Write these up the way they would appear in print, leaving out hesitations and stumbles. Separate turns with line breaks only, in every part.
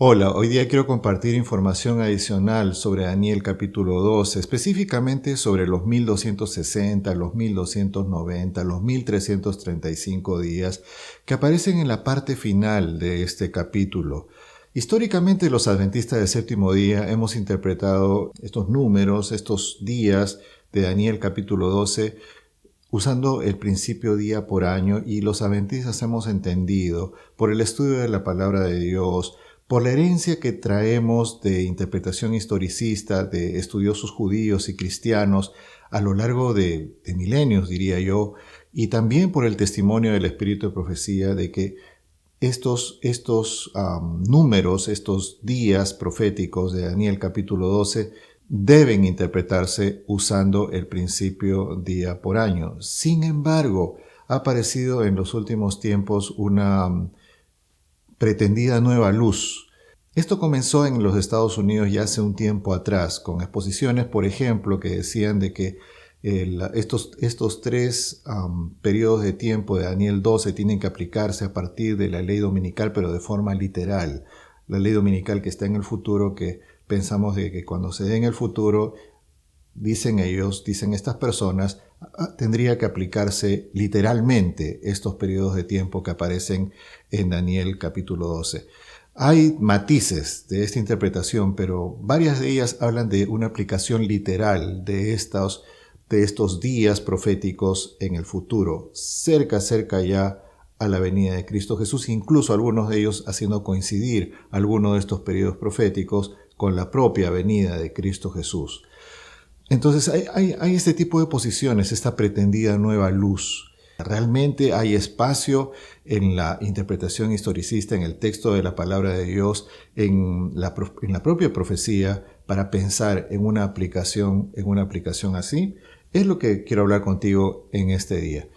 Hola, hoy día quiero compartir información adicional sobre Daniel capítulo 12, específicamente sobre los 1260, los 1290, los 1335 días que aparecen en la parte final de este capítulo. Históricamente los adventistas del séptimo día hemos interpretado estos números, estos días de Daniel capítulo 12 usando el principio día por año, y los adventistas hemos entendido por el estudio de la palabra de Dios, por la herencia que traemos de interpretación historicista de estudiosos judíos y cristianos a lo largo de milenios, diría yo, y también por el testimonio del Espíritu de Profecía de que estos números, estos días proféticos de Daniel capítulo 12, deben interpretarse usando el principio día por año. Sin embargo, ha aparecido en los últimos tiempos una pretendida nueva luz. Esto comenzó en los Estados Unidos ya hace un tiempo atrás, con exposiciones, por ejemplo, que decían de que estos tres periodos de tiempo de Daniel 12 tienen que aplicarse a partir de la ley dominical, pero de forma literal. La ley dominical que está en el futuro, que pensamos de que cuando se dé en el futuro, dicen estas personas, tendría que aplicarse literalmente estos periodos de tiempo que aparecen en Daniel capítulo 12. Hay matices de esta interpretación, pero varias de ellas hablan de una aplicación literal de estos días proféticos en el futuro, cerca ya a la venida de Cristo Jesús, incluso algunos de ellos haciendo coincidir algunos de estos periodos proféticos con la propia venida de Cristo Jesús. Entonces hay este tipo de posiciones, esta pretendida nueva luz. Realmente hay espacio en la interpretación historicista, en el texto de la palabra de Dios, en la propia profecía, para pensar en una aplicación así. Es lo que quiero hablar contigo en este día.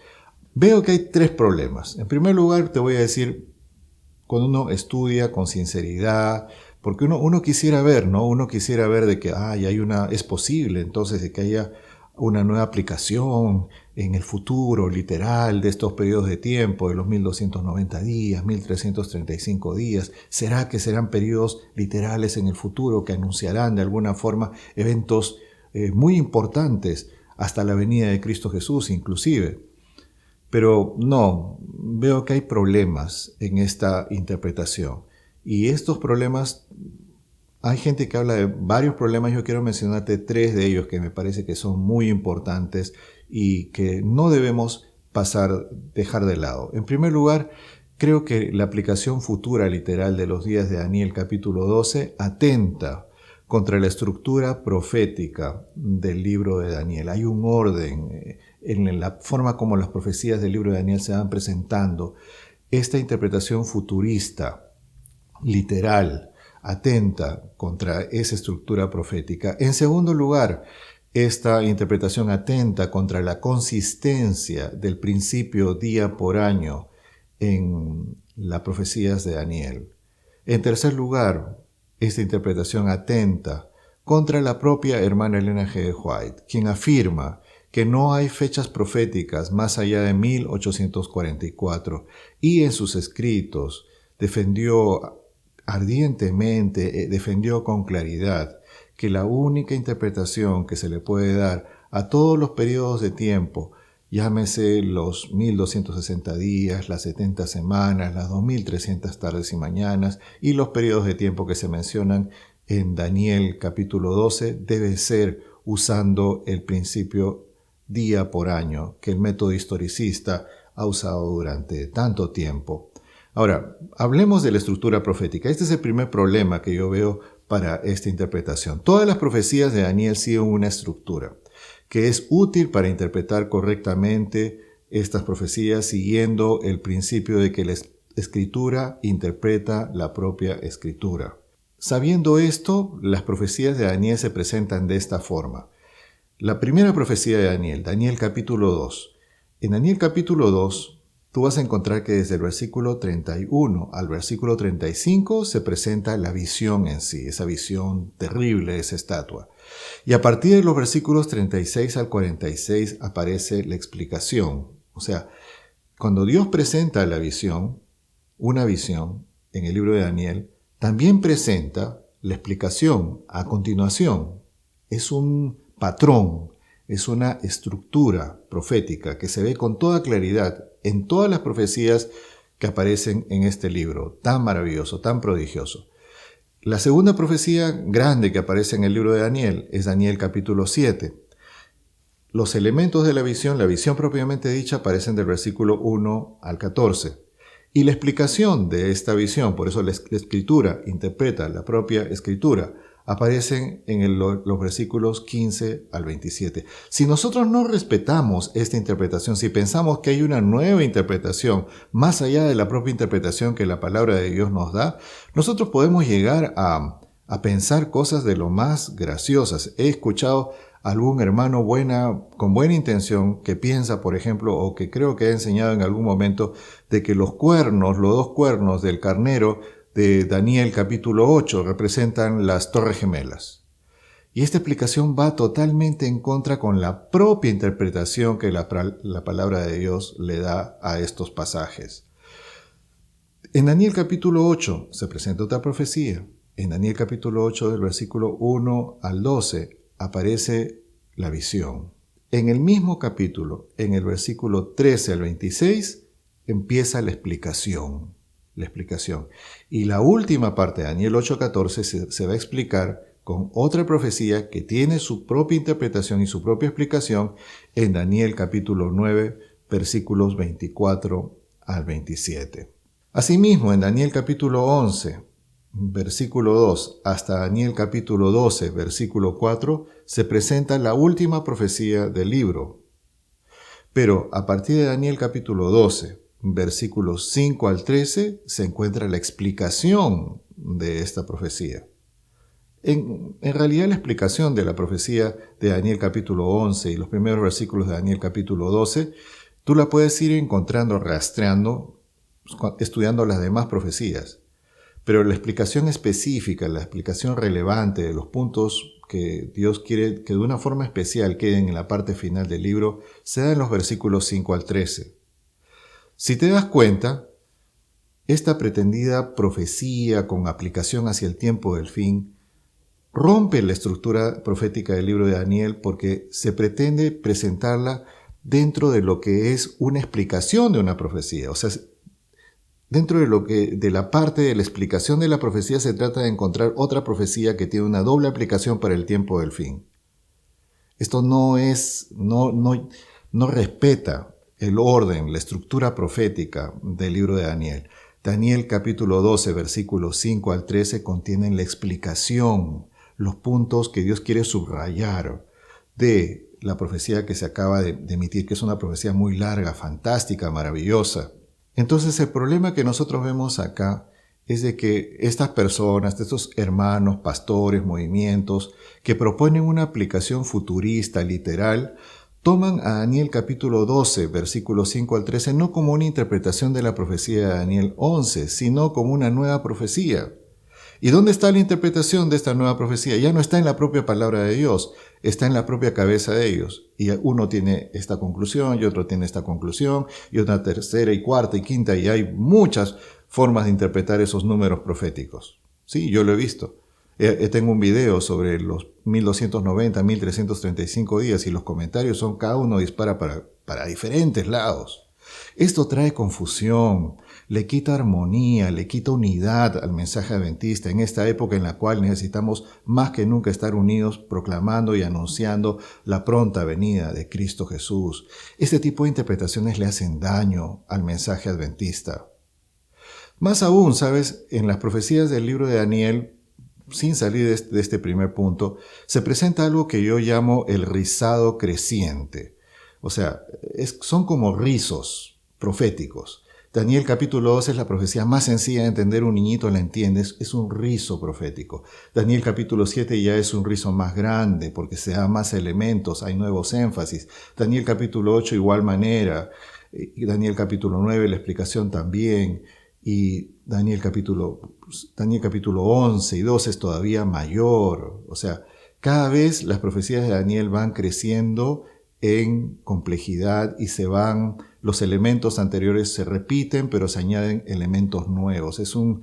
Veo que hay tres problemas. En primer lugar, te voy a decir, cuando uno estudia con sinceridad, porque uno quisiera ver, ¿no? Uno quisiera ver de que es posible entonces de que haya una nueva aplicación en el futuro literal de estos periodos de tiempo, de los 1290 días, 1335 días. ¿Será que serán periodos literales en el futuro que anunciarán de alguna forma eventos muy importantes hasta la venida de Cristo Jesús inclusive? Pero no, veo que hay problemas en esta interpretación. Y estos problemas, hay gente que habla de varios problemas. Yo quiero mencionarte tres de ellos que me parece que son muy importantes y que no debemos dejar de lado. En primer lugar, creo que la aplicación futura literal de los días de Daniel capítulo 12 atenta contra la estructura profética del libro de Daniel. Hay un orden en la forma como las profecías del libro de Daniel se van presentando. Esta interpretación futurista, literal, atenta contra esa estructura profética. En segundo lugar, esta interpretación atenta contra la consistencia del principio día por año en las profecías de Daniel. En tercer lugar, esta interpretación atenta contra la propia hermana Elena G. White, quien afirma que no hay fechas proféticas más allá de 1844, y en sus escritos defendió ardientemente, defendió con claridad que la única interpretación que se le puede dar a todos los periodos de tiempo, llámese los 1260 días, las 70 semanas, las 2300 tardes y mañanas y los periodos de tiempo que se mencionan en Daniel capítulo 12, debe ser usando el principio día por año que el método historicista ha usado durante tanto tiempo. Ahora, hablemos de la estructura profética. Este es el primer problema que yo veo para esta interpretación. Todas las profecías de Daniel siguen una estructura que es útil para interpretar correctamente estas profecías siguiendo el principio de que la escritura interpreta la propia escritura. Sabiendo esto, las profecías de Daniel se presentan de esta forma. La primera profecía de Daniel, Daniel capítulo 2. En Daniel capítulo 2, tú vas a encontrar que desde el versículo 31 al versículo 35 se presenta la visión en sí, esa visión terrible de esa estatua. Y a partir de los versículos 36 al 46 aparece la explicación. O sea, cuando Dios presenta la visión, una visión en el libro de Daniel, también presenta la explicación a continuación. Es un patrón, es una estructura profética que se ve con toda claridad en todas las profecías que aparecen en este libro, tan maravilloso, tan prodigioso. La segunda profecía grande que aparece en el libro de Daniel es Daniel capítulo 7. Los elementos de la visión propiamente dicha, aparecen del versículo 1 al 14. Y la explicación de esta visión, por eso la escritura interpreta la propia escritura, aparecen en los versículos 15 al 27. Si nosotros no respetamos esta interpretación, si pensamos que hay una nueva interpretación más allá de la propia interpretación que la palabra de Dios nos da, nosotros podemos llegar a pensar cosas de lo más graciosas. He escuchado a algún hermano con buena intención que piensa, por ejemplo, o que creo que ha enseñado en algún momento, de que los dos cuernos del carnero de Daniel capítulo 8 representan las Torres Gemelas. Y esta explicación va totalmente en contra con la propia interpretación que la palabra de Dios le da a estos pasajes. En Daniel capítulo 8 se presenta otra profecía. En Daniel capítulo 8 del versículo 1 al 12 aparece la visión. En el mismo capítulo, en el versículo 13 al 26, empieza la explicación. Y la última parte de Daniel 8:14 se va a explicar con otra profecía que tiene su propia interpretación y su propia explicación en Daniel capítulo 9, versículos 24 al 27. Asimismo, en Daniel capítulo 11, versículo 2, hasta Daniel capítulo 12, versículo 4, se presenta la última profecía del libro. Pero a partir de Daniel capítulo 12, versículos 5 al 13, se encuentra la explicación de esta profecía. En realidad, la explicación de la profecía de Daniel capítulo 11 y los primeros versículos de Daniel capítulo 12, tú la puedes ir encontrando, rastreando, estudiando las demás profecías. Pero la explicación específica, la explicación relevante de los puntos que Dios quiere que de una forma especial queden en la parte final del libro, se da en los versículos 5 al 13. Si te das cuenta, esta pretendida profecía con aplicación hacia el tiempo del fin rompe la estructura profética del libro de Daniel porque se pretende presentarla dentro de lo que es una explicación de una profecía. O sea, dentro de la parte de la explicación de la profecía se trata de encontrar otra profecía que tiene una doble aplicación para el tiempo del fin. Esto no respeta el orden, la estructura profética del libro de Daniel. Daniel capítulo 12, versículos 5 al 13 contienen la explicación, los puntos que Dios quiere subrayar de la profecía que se acaba de emitir, que es una profecía muy larga, fantástica, maravillosa. Entonces el problema que nosotros vemos acá es de que estas personas, estos hermanos, pastores, movimientos, que proponen una aplicación futurista, literal, toman a Daniel capítulo 12, versículos 5 al 13, no como una interpretación de la profecía de Daniel 11, sino como una nueva profecía. ¿Y dónde está la interpretación de esta nueva profecía? Ya no está en la propia palabra de Dios, está en la propia cabeza de ellos. Y uno tiene esta conclusión, y otro tiene esta conclusión, y otra tercera, y cuarta, y quinta, y hay muchas formas de interpretar esos números proféticos. Sí, yo lo he visto. Tengo un video sobre los 1290, 1335 días, y los comentarios son, cada uno dispara para diferentes lados. Esto trae confusión, le quita armonía, le quita unidad al mensaje adventista en esta época en la cual necesitamos más que nunca estar unidos proclamando y anunciando la pronta venida de Cristo Jesús. Este tipo de interpretaciones le hacen daño al mensaje adventista. Más aún, ¿sabes? En las profecías del libro de Daniel, sin salir de este primer punto, se presenta algo que yo llamo el rizado creciente. O sea, son como rizos proféticos. Daniel capítulo 2 es la profecía más sencilla de entender, un niñito la entiende, es un rizo profético. Daniel capítulo 7 ya es un rizo más grande porque se da más elementos, hay nuevos énfasis. Daniel capítulo 8 igual manera, y Daniel capítulo 9 la explicación también, y Daniel capítulo 11 y 12 es todavía mayor. O sea, cada vez las profecías de Daniel van creciendo en complejidad y los elementos anteriores se repiten, pero se añaden elementos nuevos. Es un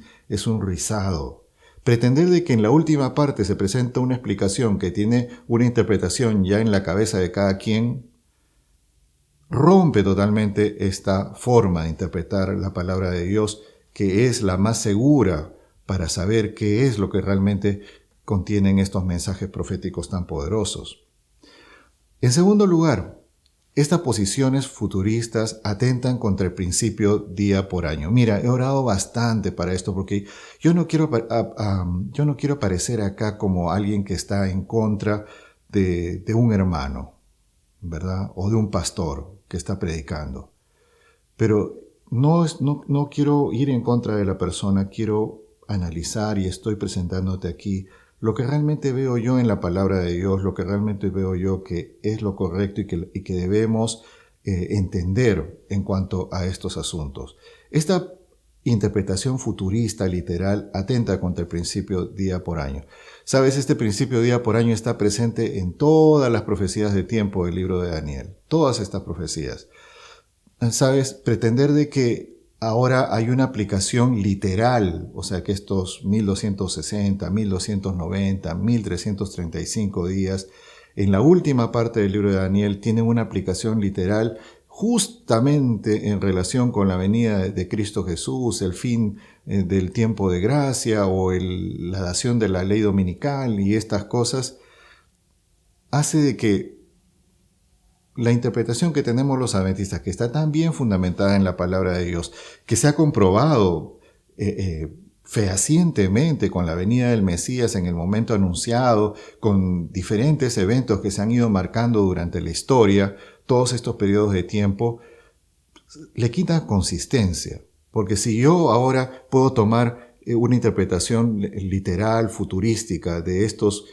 rizado. Pretender de que en la última parte se presenta una explicación que tiene una interpretación ya en la cabeza de cada quien, rompe totalmente esta forma de interpretar la palabra de Dios, que es la más segura para saber qué es lo que realmente contienen estos mensajes proféticos tan poderosos. En segundo lugar, estas posiciones futuristas atentan contra el principio día por año. Mira, he orado bastante para esto porque yo no quiero parecer acá como alguien que está en contra de un hermano, ¿verdad? O de un pastor que está predicando. Pero no quiero ir en contra de la persona, quiero analizar y estoy presentándote aquí lo que realmente veo yo en la palabra de Dios, lo que realmente veo yo que es lo correcto y que debemos entender en cuanto a estos asuntos. Esta interpretación futurista literal atenta contra el principio día por año. Sabes, este principio día por año está presente en todas las profecías de tiempo del libro de Daniel, todas estas profecías. Sabes, pretender de que ahora hay una aplicación literal, o sea que estos 1260, 1290, 1335 días, en la última parte del libro de Daniel tienen una aplicación literal justamente en relación con la venida de Cristo Jesús, el fin del tiempo de gracia o la dación de la ley dominical y estas cosas, hace de que la interpretación que tenemos los adventistas, que está tan bien fundamentada en la palabra de Dios, que se ha comprobado fehacientemente con la venida del Mesías en el momento anunciado, con diferentes eventos que se han ido marcando durante la historia, todos estos periodos de tiempo, le quita consistencia. Porque si yo ahora puedo tomar una interpretación literal, futurística de estos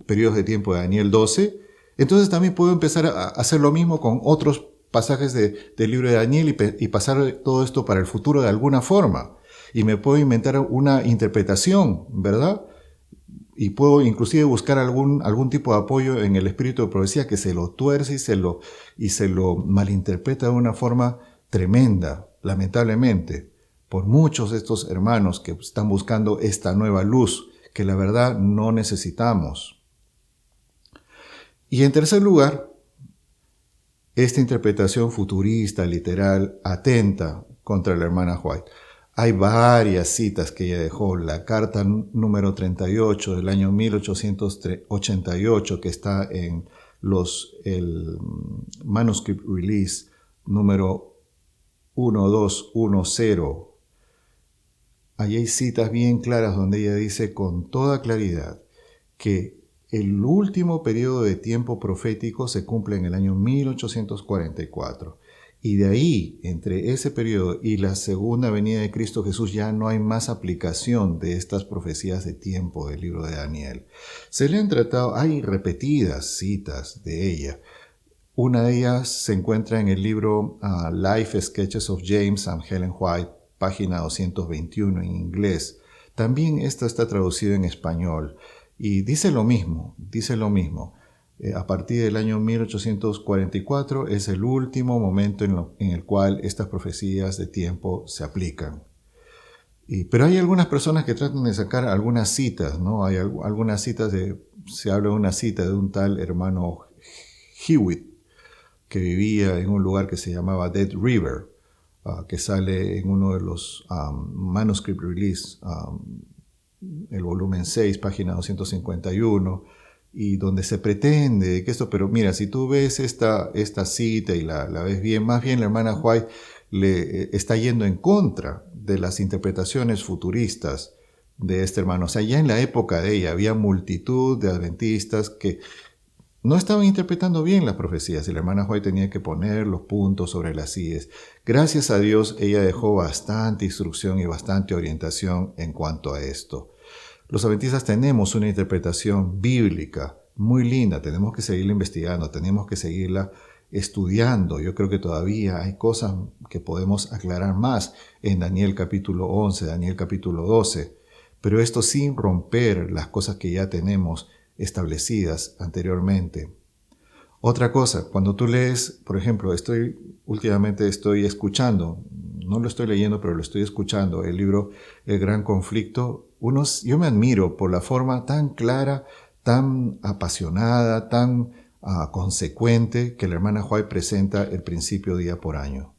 periodos de tiempo de Daniel 12, entonces también puedo empezar a hacer lo mismo con otros pasajes del libro de Daniel y pasar todo esto para el futuro de alguna forma. Y me puedo inventar una interpretación, ¿verdad? Y puedo inclusive buscar algún tipo de apoyo en el espíritu de profecía que se lo tuerce y se lo malinterpreta de una forma tremenda, lamentablemente, por muchos de estos hermanos que están buscando esta nueva luz que la verdad no necesitamos. Y en tercer lugar, esta interpretación futurista, literal, atenta contra la hermana White. Hay varias citas que ella dejó. La carta número 38 del año 1888, que está en el Manuscript Release número 1210. Allí hay citas bien claras donde ella dice con toda claridad que el último periodo de tiempo profético se cumple en el año 1844. Y de ahí, entre ese periodo y la segunda venida de Cristo Jesús, ya no hay más aplicación de estas profecías de tiempo del libro de Daniel. Se le han tratado, hay repetidas citas de ella. Una de ellas se encuentra en el libro Life Sketches of James and Helen White, página 221 en inglés. También esta está traducida en español. Y dice lo mismo. A partir del año 1844 es el último momento en el cual estas profecías de tiempo se aplican. Pero hay algunas personas que tratan de sacar algunas citas, ¿no? Hay algunas citas se habla de una cita de un tal hermano Hewitt que vivía en un lugar que se llamaba Dead River, que sale en uno de los Manuscript Release, el volumen 6, página 251, y donde se pretende que esto, pero mira, si tú ves esta cita y la ves bien, más bien la hermana White le está yendo en contra de las interpretaciones futuristas de este hermano. O sea, ya en la época de ella había multitud de adventistas que no estaban interpretando bien las profecías y la hermana White tenía que poner los puntos sobre las íes. Gracias a Dios, ella dejó bastante instrucción y bastante orientación en cuanto a esto. Los adventistas tenemos una interpretación bíblica muy linda, tenemos que seguirla investigando, tenemos que seguirla estudiando. Yo creo que todavía hay cosas que podemos aclarar más en Daniel capítulo 11, Daniel capítulo 12, pero esto sin romper las cosas que ya tenemos establecidas anteriormente. Otra cosa, cuando tú lees, por ejemplo, últimamente estoy escuchando, no lo estoy leyendo, pero lo estoy escuchando, el libro El Gran Conflicto, yo me admiro por la forma tan clara, tan apasionada, tan consecuente que la hermana White presenta el principio día por año.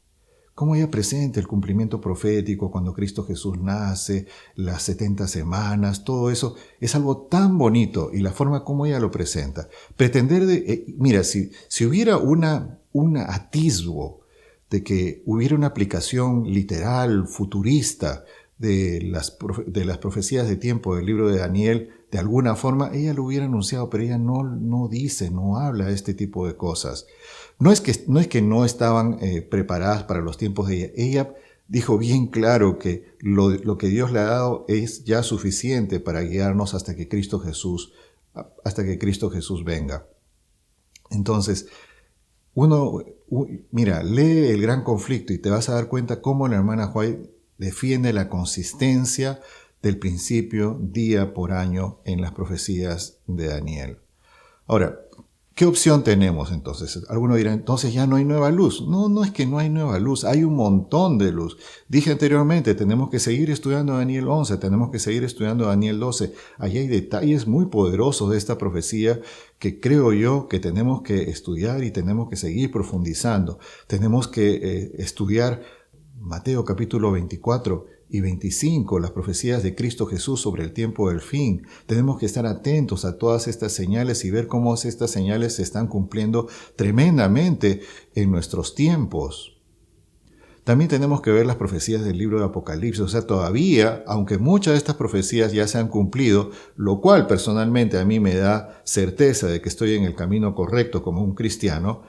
Cómo ella presenta el cumplimiento profético cuando Cristo Jesús nace, las 70 semanas, todo eso es algo tan bonito, y la forma como ella lo presenta. Pretender mira, si hubiera un atisbo de que hubiera una aplicación literal, futurista, de las profecías de tiempo del libro de Daniel, de alguna forma, ella lo hubiera anunciado, pero ella no dice, no habla de este tipo de cosas. No es que no estaban preparadas para los tiempos de ella. Ella dijo bien claro que lo que Dios le ha dado es ya suficiente para guiarnos hasta que Cristo Jesús venga. Entonces, mira, lee El Gran Conflicto y te vas a dar cuenta cómo la hermana White defiende la consistencia del principio día por año en las profecías de Daniel. Ahora, ¿qué opción tenemos entonces? Algunos dirán, entonces ya no hay nueva luz. No es que no hay nueva luz, hay un montón de luz. Dije anteriormente, tenemos que seguir estudiando Daniel 11, tenemos que seguir estudiando Daniel 12. Allí hay detalles muy poderosos de esta profecía que creo yo que tenemos que estudiar y tenemos que seguir profundizando. Tenemos que estudiar Mateo capítulo 24 y 25, las profecías de Cristo Jesús sobre el tiempo del fin. Tenemos que estar atentos a todas estas señales y ver cómo estas señales se están cumpliendo tremendamente en nuestros tiempos. También tenemos que ver las profecías del libro de Apocalipsis. O sea, todavía, aunque muchas de estas profecías ya se han cumplido, lo cual personalmente a mí me da certeza de que estoy en el camino correcto como un cristiano,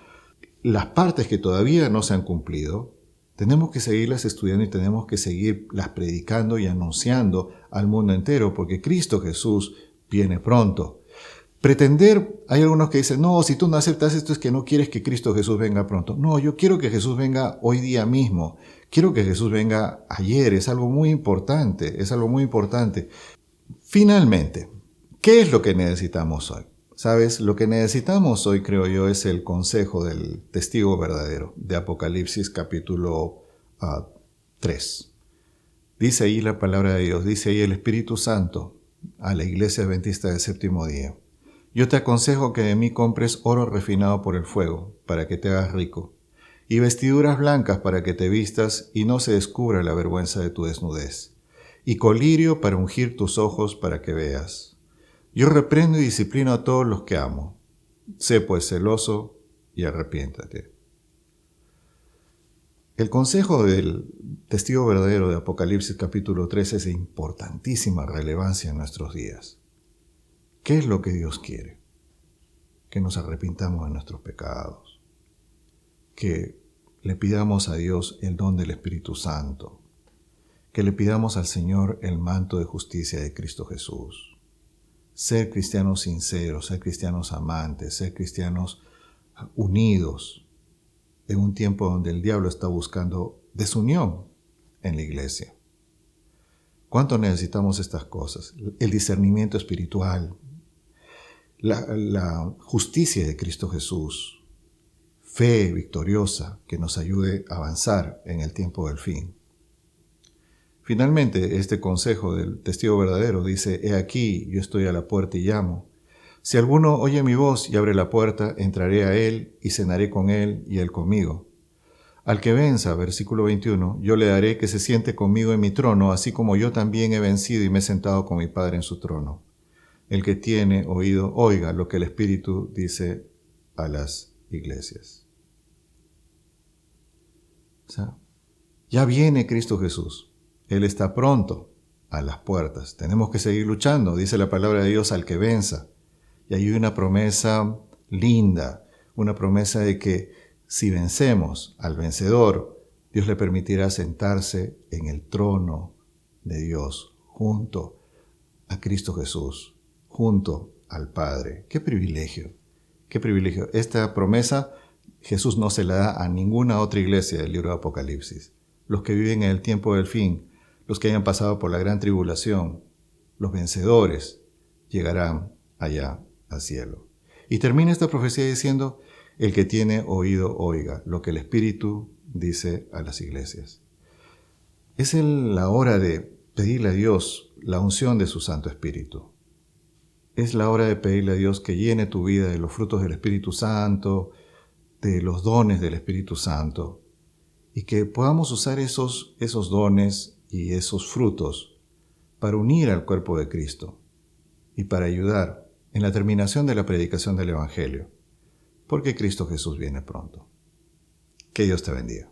las partes que todavía no se han cumplido, tenemos que seguirlas estudiando y tenemos que seguirlas predicando y anunciando al mundo entero, porque Cristo Jesús viene pronto. Hay algunos que dicen, no, si tú no aceptas esto es que no quieres que Cristo Jesús venga pronto. No, yo quiero que Jesús venga hoy día mismo. Quiero que Jesús venga ayer. Es algo muy importante, Finalmente, ¿qué es lo que necesitamos hoy? ¿Sabes? Lo que necesitamos hoy, creo yo, es el consejo del testigo verdadero de Apocalipsis capítulo 3. Dice ahí la palabra de Dios, dice ahí el Espíritu Santo a la iglesia adventista del séptimo día. Yo te aconsejo que de mí compres oro refinado por el fuego, para que te hagas rico, y vestiduras blancas para que te vistas y no se descubra la vergüenza de tu desnudez, y colirio para ungir tus ojos para que veas. Yo reprendo y disciplino a todos los que amo. Sé pues celoso y arrepiéntate. El consejo del testigo verdadero de Apocalipsis capítulo 3 es de importantísima relevancia en nuestros días. ¿Qué es lo que Dios quiere? Que nos arrepintamos de nuestros pecados. Que le pidamos a Dios el don del Espíritu Santo. Que le pidamos al Señor el manto de justicia de Cristo Jesús. Ser cristianos sinceros, ser cristianos amantes, ser cristianos unidos en un tiempo donde el diablo está buscando desunión en la iglesia. ¿Cuánto necesitamos estas cosas? El discernimiento espiritual, la justicia de Cristo Jesús, fe victoriosa que nos ayude a avanzar en el tiempo del fin. Finalmente, este consejo del testigo verdadero dice, he aquí, yo estoy a la puerta y llamo. Si alguno oye mi voz y abre la puerta, entraré a él y cenaré con él y él conmigo. Al que venza, versículo 21, yo le daré que se siente conmigo en mi trono, así como yo también he vencido y me he sentado con mi Padre en su trono. El que tiene oído, oiga lo que el Espíritu dice a las iglesias. O sea, ya viene Cristo Jesús. Él está pronto a las puertas. Tenemos que seguir luchando, dice la palabra de Dios, al que venza. Y hay una promesa linda, una promesa de que si vencemos al vencedor, Dios le permitirá sentarse en el trono de Dios, junto a Cristo Jesús, junto al Padre. ¡Qué privilegio! ¡Qué privilegio! Esta promesa Jesús no se la da a ninguna otra iglesia del libro de Apocalipsis. Los que viven en el tiempo del fin, los que hayan pasado por la gran tribulación, los vencedores, llegarán allá al cielo. Y termina esta profecía diciendo, el que tiene oído, oiga lo que el Espíritu dice a las iglesias. Es la hora de pedirle a Dios la unción de su Santo Espíritu. Es la hora de pedirle a Dios que llene tu vida de los frutos del Espíritu Santo, de los dones del Espíritu Santo, y que podamos usar esos dones y esos frutos para unir al cuerpo de Cristo y para ayudar en la terminación de la predicación del Evangelio, porque Cristo Jesús viene pronto. Que Dios te bendiga.